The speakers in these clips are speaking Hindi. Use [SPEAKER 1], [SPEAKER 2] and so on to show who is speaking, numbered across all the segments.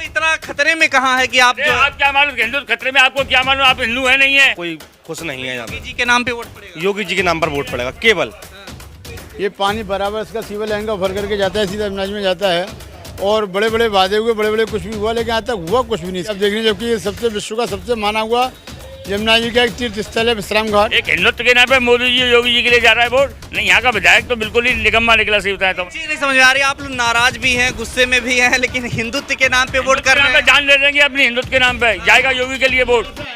[SPEAKER 1] हिंदुत्व इतना खतरे में कहाँ है कि आप जो
[SPEAKER 2] आप क्या मालूम हिंदुत्व खतरे में, आपको क्या मालूम, आप हिंदू है नहीं है?
[SPEAKER 3] कोई खुश नहीं है यहाँ
[SPEAKER 1] योगी
[SPEAKER 3] पे।
[SPEAKER 1] जी के नाम पे वोट पड़ेगा।
[SPEAKER 3] योगी जी के नाम पर वोट पड़ेगा केवल।
[SPEAKER 4] ये पानी बराबर इसका सीवर लाइन का भर करके जाता है, सीधा यमुना जी में जाता है। और बड़े बड़े वादे हुए, बड़े बड़े कुछ भी हुआ, लेकिन आज तक हुआ कुछ भी नहीं। अब देख रहे हैं, जबकि ये सबसे विश्व का सबसे माना हुआ यमुना जी का एक तीर्थ स्थल है, विश्राम घाट।
[SPEAKER 2] एक हिंदुत्व के नाम पे मोदी जी योगी जी के लिए जा रहा है वोट। नहीं, यहाँ का विधायक तो बिल्कुल ही निकम्मा निकला, सही बताया तो।
[SPEAKER 1] चीज नहीं समझ में आ रही, आप लोग नाराज भी हैं, गुस्से में भी हैं, लेकिन हिंदुत्व के नाम पे वोट कर रहे हैं।
[SPEAKER 2] जान दे देंगे अपनी हिंदुत्व के नाम पे, जाएगा योगी के लिए वोट।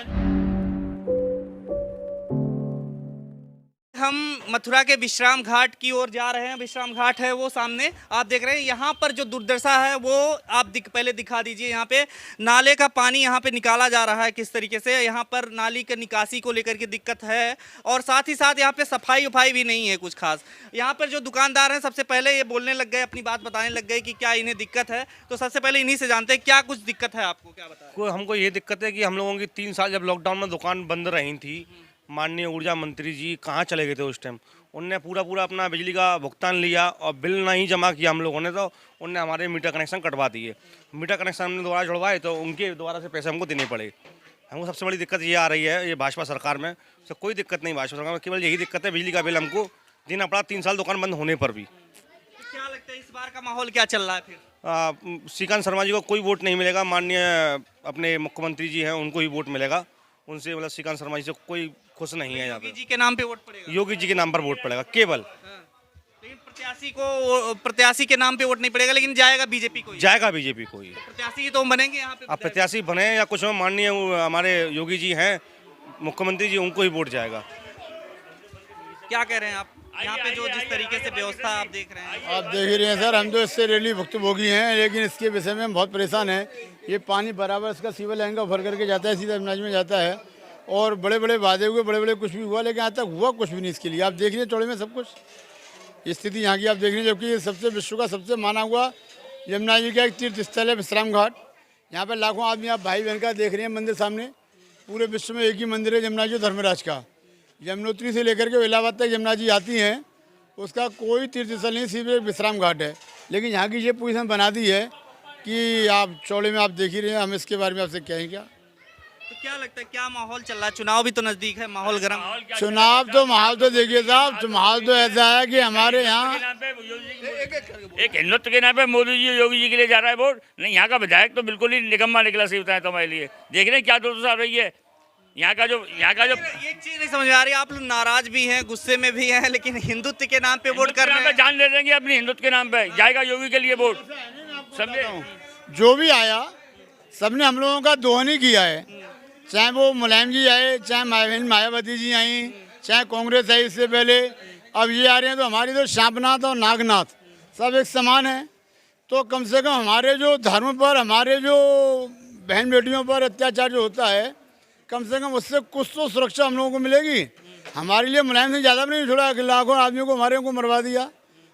[SPEAKER 1] हम मथुरा के विश्राम घाट की ओर जा रहे हैं। विश्राम घाट है वो सामने आप देख रहे हैं। यहाँ पर जो दुर्दशा है वो आप पहले दिखा दीजिए। यहाँ पे नाले का पानी यहाँ पे निकाला जा रहा है किस तरीके से। यहाँ पर नाली का निकासी को लेकर के दिक्कत है, और साथ ही साथ यहाँ पे सफाई उफाई भी नहीं है कुछ खास। यहाँ पर जो दुकानदार हैं सबसे पहले ये बोलने लग गए, अपनी बात बताने लग गए कि क्या इन्हें दिक्कत है। तो सबसे पहले इन्हीं से जानते हैं क्या कुछ दिक्कत है आपको, क्या बता।
[SPEAKER 3] हमको ये दिक्कत है कि हम लोगों की 3 साल जब लॉकडाउन में दुकान बंद रही थी, माननीय ऊर्जा मंत्री जी कहाँ चले गए थे उस टाइम। उनने पूरा अपना बिजली का भुगतान लिया और बिल नहीं जमा किया हम लोगों ने, तो उनने हमारे मीटर कनेक्शन कटवा दिए। मीटर कनेक्शन हमने दोबारा जुड़वाए तो उनके दोबारा से पैसे हमको देने पड़े। हमको सबसे बड़ी दिक्कत ये आ रही है ये भाजपा सरकार में। तो कोई दिक्कत नहीं भाजपा सरकार में, केवल यही दिक्कत है बिजली का बिल हमको देना पड़ा 3 साल दुकान बंद होने पर भी।
[SPEAKER 1] क्या लगता है इस बार का माहौल क्या चल रहा है फिर?
[SPEAKER 3] श्रीकांत शर्मा जी को कोई वोट नहीं मिलेगा। माननीय अपने मुख्यमंत्री जी हैं उनको ही वोट मिलेगा। उनसे मतलब श्रीकांत शर्मा जी से कोई खुश नहीं है यहाँ पे।
[SPEAKER 1] योगी जी के नाम पे वोट पड़ेगा।
[SPEAKER 3] योगी जी के नाम पर वोट पड़ेगा केवल।
[SPEAKER 1] लेकिन प्रत्याशी के नाम पे वोट नहीं पड़ेगा, लेकिन जाएगा बीजेपी को ही।
[SPEAKER 3] जाएगा बीजेपी को ही।
[SPEAKER 1] प्रत्याशी तो बनेंगे यहाँ पे।
[SPEAKER 3] आप प्रत्याशी बने या कुछ हो, माननीय हमारे योगी जी हैं मुख्यमंत्री जी, उनको ही वोट जाएगा।
[SPEAKER 1] क्या कह रहे हैं आप यहाँ पे जो जिस तरीके से व्यवस्था आप देख रहे हैं?
[SPEAKER 4] आप देख ही रहे हैं सर, हम तो इससे रेली भुक्तभोगी हैं, लेकिन इसके विषय में हम बहुत परेशान हैं। ये पानी बराबर इसका सीवर लाइन का भर करके जाता है, सीधा यमुना जी में जाता है। और बड़े बड़े वादे हुए, बड़े बड़े कुछ भी हुआ, लेकिन आज तक हुआ कुछ भी नहीं इसके लिए। आप देख रहे हैं चौड़े में सब कुछ स्थिति यहाँ की आप देख रहे हैं, जबकि ये सबसे विश्व का सबसे माना हुआ यमुना जी का एक तीर्थ स्थल है, विश्राम घाट। यहाँ पर लाखों आदमी आप भाई बहन का देख रहे हैं मंदिर सामने। पूरे विश्व में एक ही मंदिर है यमुना जी धर्मराज का। यमुनोत्री से लेकर के इलाहाबाद तक यमुना जी आती हैं, उसका कोई तीर्थ स्थल नहीं, सिर्फ एक विश्राम घाट है। लेकिन यहाँ की ये पोजीशन बना दी है कि आप चौड़े में आप देख ही रहे हैं, हम इसके बारे में आपसे कहें क्या।
[SPEAKER 1] तो क्या लगता है क्या माहौल चल रहा है? चुनाव भी तो नजदीक है, माहौल गर्म।
[SPEAKER 4] चुनाव तो माहौल तो देखिए साहब, तो माहौल तो ऐसा है कि हमारे यहाँ
[SPEAKER 2] एक हिंदुत्व के नाम पे मोदी जी योगी जी के लिए जा रहा है वोट। नहीं, यहाँ का विधायक तो बिल्कुल ही निकम्मा निकला, सही बताया तो हमारे लिए। देख रहे हैं क्या दुर्दशा रही है यहाँ का जो
[SPEAKER 1] ये चीज नहीं समझ में आ रही, आप लोग नाराज भी हैं, गुस्से में भी हैं, लेकिन हिंदुत्व के नाम पे वोट कर रहे हैं।
[SPEAKER 2] जान दे देंगे अपनी हिंदुत्व के नाम पे, जाएगा योगी के लिए वोट। समझे?
[SPEAKER 4] जो भी आया सबने हम लोगों का दोहन ही किया है। चाहे वो मुलायम जी आए, चाहे मायावती जी आई, चाहे कांग्रेस आई इससे पहले, अब ये आ रहे हैं। तो हमारी तो शांपनाथ और नागनाथ सब एक समान है। तो कम से कम हमारे जो धर्म पर, हमारे जो बहन बेटियों पर अत्याचार जो होता है, कम से कम उससे कुछ तो सुरक्षा हम लोगों को मिलेगी। हमारे लिए मुलायम सिंह ज़्यादा भी नहीं छोड़ा कि लाखों आदमियों को हमारे को मरवा दिया,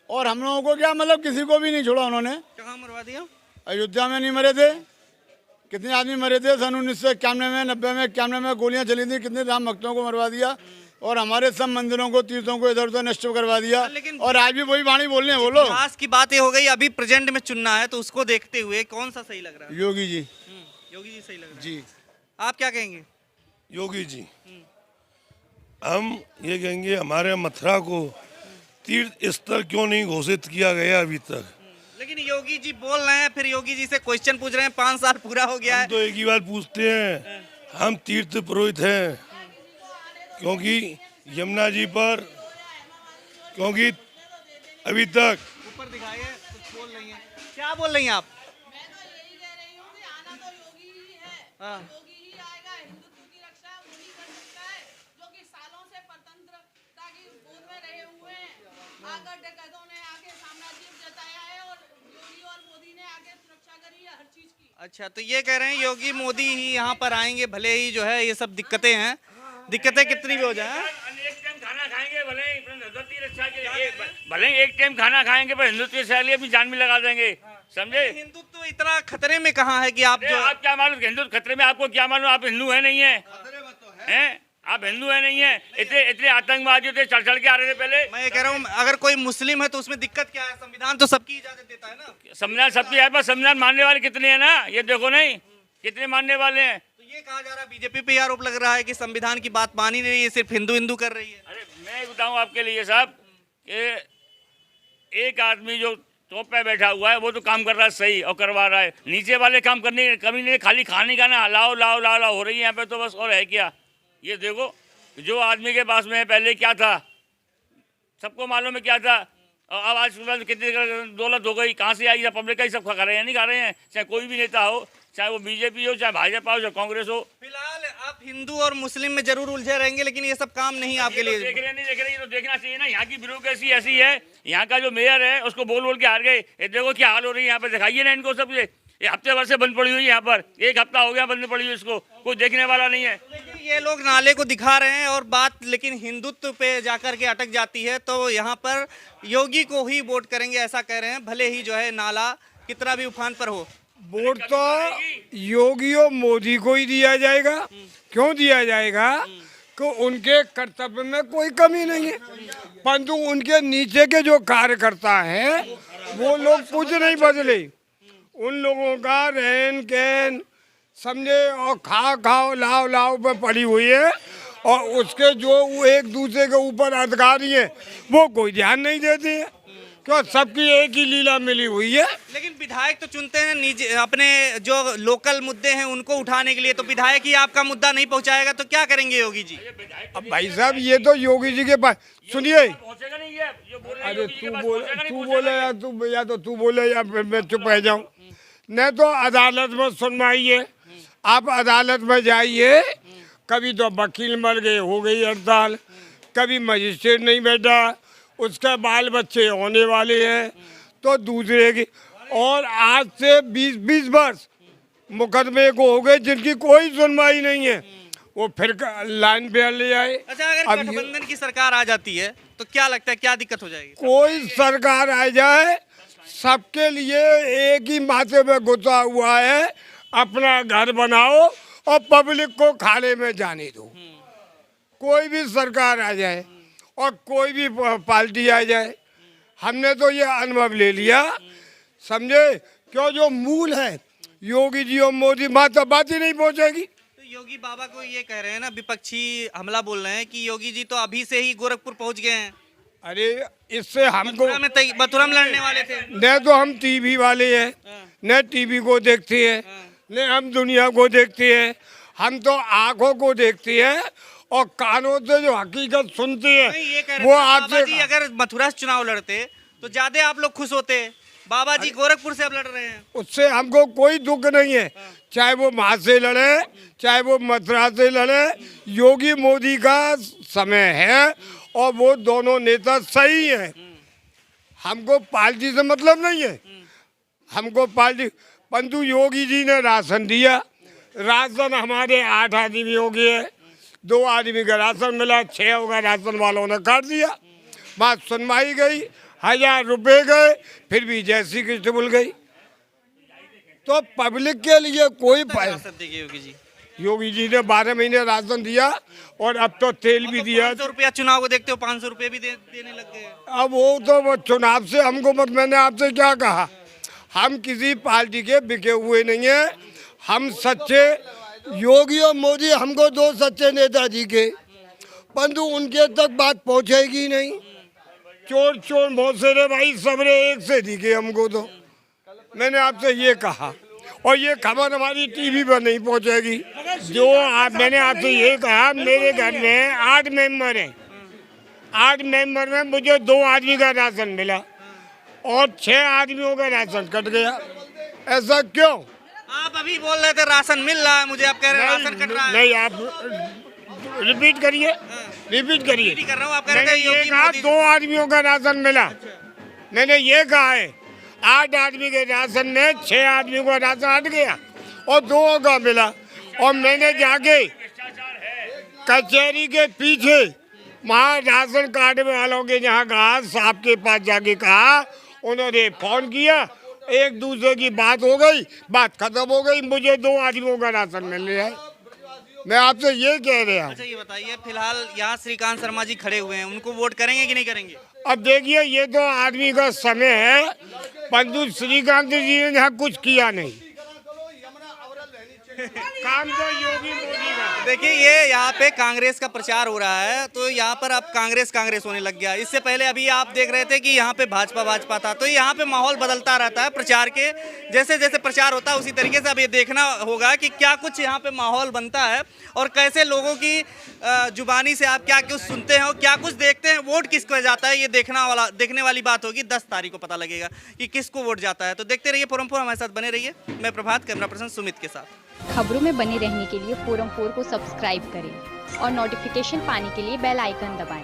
[SPEAKER 4] और हम लोगों को क्या मतलब किसी को भी नहीं छोड़ा उन्होंने।
[SPEAKER 1] कहाँ मरवा दिया?
[SPEAKER 4] अयोध्या में नहीं मरे थे? कितने आदमी मरे थे सन 1991 में, 90 में, 91 में गोलियां चली थी, कितने राम भक्तों को मरवा दिया, और हमारे सब मंदिरों को, तीर्थों को इधर उधर नष्ट करवा दिया। और आज भी वही वाणी बोल रहे हैं वो लोग।
[SPEAKER 1] खास की बात ये हो गई, अभी प्रेजेंट में चुनना है, तो उसको देखते हुए कौन सा सही लग रहा है?
[SPEAKER 4] योगी जी।
[SPEAKER 1] योगी जी सही लग रहा है
[SPEAKER 4] जी।
[SPEAKER 1] आप क्या कहेंगे?
[SPEAKER 5] योगी जी। हम ये कहेंगे हमारे मथुरा को तीर्थ स्थल क्यों नहीं घोषित किया गया अभी तक।
[SPEAKER 1] लेकिन योगी जी बोल रहे हैं, फिर योगी जी से क्वेश्चन पूछ रहे हैं, 5 साल पूरा हो गया है।
[SPEAKER 5] हम तो एक ही बात पूछते हैं, हम तीर्थ पुरोहित हैं, क्योंकि यमुना जी पर, क्योंकि अभी तक
[SPEAKER 1] ऊपर दिखाइए, कुछ बोल रही हैं। क्या बोल रही हैं आप?
[SPEAKER 6] मैं तो यही कह रही हूँ कि आना तो योगी ही है।
[SPEAKER 1] हाँ।
[SPEAKER 6] योगी ही आएगा, हिंदुत्व की रक्षा वही कर सकता है, जो कि सालों से स्वतंत्रता की गोद में रहे हुए हैं। आकर डकैतों ने आके साम्राज्य जताया है, और योगी और मोदी ने आके सुरक्षा करी है हर चीज की।
[SPEAKER 1] अच्छा, तो ये कह रहे हैं योगी मोदी ही यहाँ पर आएंगे, भले ही जो है ये सब दिक्कतें हैं, दिक्कतें कितनी भी हो जाए।
[SPEAKER 2] एक टाइम खाना खाएंगे, भले ही हिंदुत्व की रक्षा के लिए, भले ही एक टाइम खाना खाएंगे, पर हिंदुत्व की रक्षा के लिए अपनी जान भी लगा देंगे। समझे?
[SPEAKER 1] हिंदुत्व इतना खतरे में कहाँ है कि आप जो
[SPEAKER 2] आप क्या मालूम हिंदुत्व खतरे में, आपको क्या मालूम, आप हिंदू है नहीं है? हैं? आप हिंदू है नहीं है, इतने इतने आतंकवादी थे, चढ़ चढ़ के आ रहे थे पहले।
[SPEAKER 1] मैं ये कह रहा हूँ अगर कोई मुस्लिम है तो उसमें दिक्कत क्या है? संविधान तो सबकी इजाजत देता है ना।
[SPEAKER 2] संविधान सबकी है, पर संविधान मानने वाले कितने हैं ना, ये देखो नहीं कितने मानने वाले हैं।
[SPEAKER 1] तो ये कहा जा रहा है, बीजेपी पे आरोप लग रहा है कि संविधान की बात मान ही नहीं रही है, सिर्फ हिंदू हिंदू कर रही है।
[SPEAKER 2] अरे मैं बताऊं आपके लिए साहब कि एक आदमी जो टॉप पे बैठा हुआ है वो तो काम कर रहा है सही और करवा रहा है, नीचे वाले काम करने की कमी नहीं, खाली खाने का ना लाओ लाओ लाओ लाओ हो रही है यहाँ पे तो बस। और है क्या, ये देखो जो आदमी के पास में पहले क्या था सबको मालूम है क्या था, और अब आज सुबह कितनी दौलत हो गई, कहाँ से आई है, पब्लिक का ही सब खा रहे हैं, नहीं खा रहे हैं, चाहे कोई भी नेता हो, चाहे वो बीजेपी हो, चाहे भाजपा हो, चाहे कांग्रेस हो।
[SPEAKER 1] फिलहाल आप हिंदू और मुस्लिम में जरूर उलझे रहेंगे, लेकिन ये सब काम नहीं आपके लिए।
[SPEAKER 2] देख रहे नहीं देख रहे, ये तो देखना चाहिए ना। यहाँ की ब्यूरोक्रेसी ऐसी है, यहाँ का जो मेयर है उसको बोल बोल के हार गए। ये देखो क्या हाल हो रही है यहाँ पे, दिखाइए ना इनको सब। ये हफ्ते भर से बंद पड़ी हुई है यहाँ पर, एक हफ्ता हो गया बंद पड़ी हुई, इसको कोई देखने वाला नहीं है।
[SPEAKER 1] लेकिन ये लोग नाले को दिखा रहे हैं और बात लेकिन हिंदुत्व पे जाकर के अटक जाती है, तो यहाँ पर योगी को ही वोट करेंगे ऐसा कह रहे हैं, भले ही जो है नाला कितना भी उफान पर हो।
[SPEAKER 7] वोट तो योगी और मोदी को ही दिया जाएगा। क्यों दिया जाएगा? कि उनके कर्तव्य में कोई कमी नहीं है, परंतु उनके नीचे के जो कार्यकर्ता हैं वो लोग कुछ नहीं बदले। उन लोगों का रहन कहन समझे और खाओ लाओ लाओ पे पड़ी हुई है, और उसके जो वो एक दूसरे के ऊपर अधिकारी हैं वो कोई ध्यान नहीं देते हैं, क्यों सबकी एक ही लीला मिली हुई है।
[SPEAKER 1] लेकिन विधायक तो चुनते हैं निजी अपने जो लोकल मुद्दे हैं उनको उठाने के लिए, तो विधायक ही आपका मुद्दा नहीं पहुंचाएगा तो क्या करेंगे योगी जी?
[SPEAKER 7] अब भाई साहब ये तो योगी जी के पास, सुनिए,
[SPEAKER 2] पहुंचेगा नहीं ये, जो बोल रहे हैं
[SPEAKER 7] अरे
[SPEAKER 2] योगी जी के
[SPEAKER 7] तू
[SPEAKER 2] पास
[SPEAKER 7] बोल
[SPEAKER 2] पहुंचेगा नहीं,
[SPEAKER 7] तू
[SPEAKER 2] पहुंचेगा
[SPEAKER 7] बोले
[SPEAKER 2] नहीं।
[SPEAKER 7] या तो तू बोले या फिर मैं चुप रह जाऊं। न तो अदालत में सुनवाई है, आप अदालत में जाइए, कभी तो वकील मर गए हो गई हड़ताल, कभी मजिस्ट्रेट नहीं बैठा, उसके बाल बच्चे होने वाले हैं तो दूसरे की, और आज से 20-20 वर्ष मुकदमे को हो गए जिनकी कोई सुनवाई नहीं है, वो फिर लाइन पे ले आए।
[SPEAKER 1] अच्छा, अगर गठबंधन की सरकार आ जाती है तो क्या लगता है क्या दिक्कत हो जाएगी?
[SPEAKER 7] कोई सरकार आ जाए, सबके लिए एक ही माथे पे गुस्सा हुआ है, अपना घर बनाओ और पब्लिक को खाने में जाने दो। कोई भी सरकार आ जाए और कोई भी पार्टी आ जाए, हमने तो ये अनुभव ले लिया, समझे, क्यों जो मूल है योगी जी और मोदी माता बात ही नहीं पहुंचेगी।
[SPEAKER 1] तो योगी बाबा को ये कह रहे हैं ना, विपक्षी हमला बोल रहे हैं कि योगी जी तो अभी से ही गोरखपुर पहुंच गए हैं।
[SPEAKER 7] अरे इससे हमको
[SPEAKER 1] मथुरा में लड़ने वाले थे।
[SPEAKER 7] न तो हम टीवी वाले हैं, न टीवी को देखते हैं, न हम दुनिया को देखते हैं, हम तो आंखों को देखते हैं और कानों से जो हकीकत सुनते हैं वो आपसे।
[SPEAKER 1] जी अगर मथुरा से चुनाव लड़ते तो ज्यादा आप लोग खुश होते, बाबा जी गोरखपुर से अब लड़ रहे हैं।
[SPEAKER 7] उससे हमको कोई दुख नहीं है, चाहे वो वहाँ से लड़े चाहे वो मथुरा से लड़े, योगी मोदी का समय है और वो दोनों नेता सही हैं। हमको पार्टी से मतलब नहीं है, हमको पार्टी, परंतु योगी जी ने राशन दिया, राशन हमारे 8 आदमियों के है, 2 आदमी का राशन मिला, 6 होगा राशन वालों ने काट दिया, बात सुनवाई गई, 1000 रुपये गए, फिर भी जैसी किस्त भूल गई। तो पब्लिक के लिए कोई योगी जी ने 12 महीने राशन दिया और अब तो तेल भी दिया।
[SPEAKER 1] 500 रुपया चुनाव को देखते हो, 500 रुपये भी देने लग गए।
[SPEAKER 7] अब वो चुनाव से हमको मत, मैंने आपसे क्या कहा, हम किसी पार्टी के बिके हुए नहीं है, हम सच्चे योगी और मोदी हमको 2 सच्चे नेताजी के, परंतु उनके तक बात पहुंचेगी नहीं। चोर चोर मौसेरे भाई सबरे एक से दिखे हमको, तो मैंने आपसे ये कहा, और ये खबर हमारी टीवी पर नहीं पहुंचेगी। जो मैंने आपसे ये कहा, मेरे घर में 8 मेंबर हैं, 8 मेंबर में मुझे 2 आदमी का राशन मिला और 6 आदमियों का राशन कट गया। ऐसा क्यों?
[SPEAKER 1] आप अभी बोल रहे थे राशन मिल रहा है, मुझे आप कह रहे हैं राशन कट रहा है।
[SPEAKER 7] नहीं, आप रिपीट करिए, रिपीट करिए।
[SPEAKER 1] कर रहा हूँ, आप कह रहे
[SPEAKER 7] मैंने
[SPEAKER 1] थे
[SPEAKER 7] ये
[SPEAKER 1] योगी
[SPEAKER 7] कहा
[SPEAKER 1] मोदी।
[SPEAKER 7] 2 आदमियों का राशन मिला, मैंने ये कहा है 8 आदमी के राशन में 6 आदमियों का राशन हट गया और 2 का मिला। और मैंने जाके कचहरी के पीछे वहाँ राशन कार्ड वालों के जहाँ कहा, साहब के पास जाके कहा, उन्होंने फोन किया, एक दूसरे की बात हो गई, बात खत्म हो गई, मुझे 2 आदमियों का राशन मिल रहा है। मैं आपसे ये कह रहा हूँ।
[SPEAKER 1] अच्छा ये बताइए, फिलहाल यहाँ श्रीकांत शर्मा जी खड़े हुए हैं, उनको वोट करेंगे कि नहीं करेंगे?
[SPEAKER 7] अब देखिए ये तो आदमी का समय है, परंतु श्रीकांत जी ने यहाँ कुछ किया नहीं, काम तो योगी मोदी का।
[SPEAKER 1] देखिए ये यहाँ पे कांग्रेस का प्रचार हो रहा है, तो यहाँ पर अब कांग्रेस होने लग गया। इससे पहले अभी आप देख रहे थे कि यहाँ पे भाजपा था, तो यहाँ पे माहौल बदलता रहता है प्रचार के, जैसे जैसे प्रचार होता है उसी तरीके से अब ये देखना होगा कि क्या कुछ यहाँ पे माहौल बनता है और कैसे लोगों की जुबानी से आप क्या कुछ सुनते हैं और क्या कुछ देखते हैं, वोट किसको जाता है, ये देखने वाली बात होगी। 10 तारीख को पता लगेगा कि किसको वोट जाता है। तो देखते रहिए फोरम 4, हमारे साथ बने रहिए। मैं प्रभात, कैमरा पर्सन सुमित के साथ।
[SPEAKER 8] खबरों में बने रहने के लिए फोरम 4 को सब्सक्राइब करें और नोटिफिकेशन पाने के लिए बेल आइकन दबाएं।